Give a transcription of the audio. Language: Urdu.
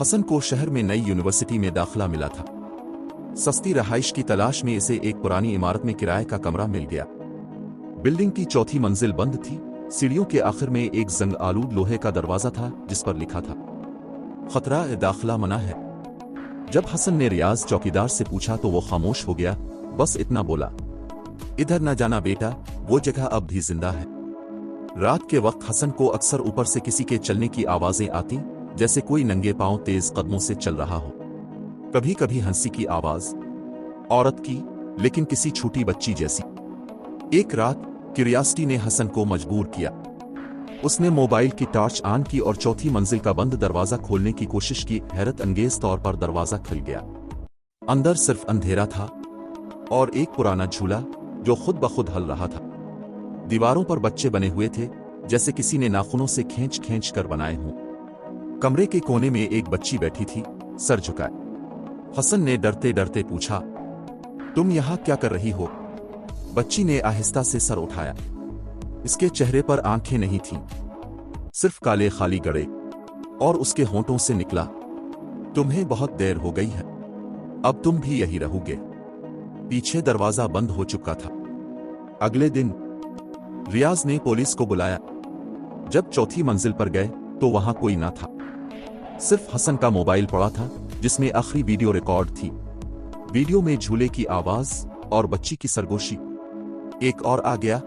حسن کو شہر میں نئی یونیورسٹی میں داخلہ ملا تھا۔ سستی رہائش کی تلاش میں اسے ایک پرانی عمارت میں کرائے کا کمرہ مل گیا۔ بلڈنگ کی چوتھی منزل بند تھی۔ سیڑھیوں کے آخر میں ایک زنگ آلود لوہے کا دروازہ تھا جس پر لکھا تھا خطرہ داخلہ منع ہے۔ جب حسن نے ریاض چوکیدار سے پوچھا تو وہ خاموش ہو گیا، بس اتنا بولا، ادھر نہ جانا بیٹا، وہ جگہ اب بھی زندہ ہے۔ رات کے وقت حسن کو اکثر اوپر سے کسی کے چلنے کی آوازیں آتی، جیسے کوئی ننگے پاؤں تیز قدموں سے چل رہا ہو۔ کبھی کبھی ہنسی کی آواز، عورت کی، لیکن کسی چھوٹی بچی جیسی۔ ایک رات کیوریاسٹی نے حسن کو مجبور کیا۔ اس نے موبائل کی ٹارچ آن کی اور چوتھی منزل کا بند دروازہ کھولنے کی کوشش کی۔ حیرت انگیز طور پر دروازہ کھل گیا۔ اندر صرف اندھیرا تھا اور ایک پرانا جھولا جو خود بخود ہل رہا تھا۔ دیواروں پر بچے بنے ہوئے تھے، جیسے کسی نے ناخنوں سے کھینچ کھینچ کر بنائے ہوں۔ کمرے کے کونے میں ایک بچی بیٹھی تھی، سر جھکائے۔ حسن نے ڈرتے ڈرتے پوچھا، تم یہاں کیا کر رہی ہو؟ بچی نے آہستہ سے سر اٹھایا۔ اس کے چہرے پر آنکھیں نہیں تھیں، صرف کالے خالی گڑے، اور اس کے ہونٹوں سے نکلا، تمہیں بہت دیر ہو گئی ہے، اب تم بھی یہی رہو گے۔ پیچھے دروازہ بند ہو چکا تھا۔ اگلے دن ریاض نے پولیس کو بلایا۔ جب چوتھی منزل پر گئے تو وہاں کوئی نہ تھا، صرف حسن کا موبائل پڑا تھا جس میں آخری ویڈیو ریکارڈ تھی۔ ویڈیو میں جھولے کی آواز اور بچی کی سرگوشی۔ ایک اور آ گیا،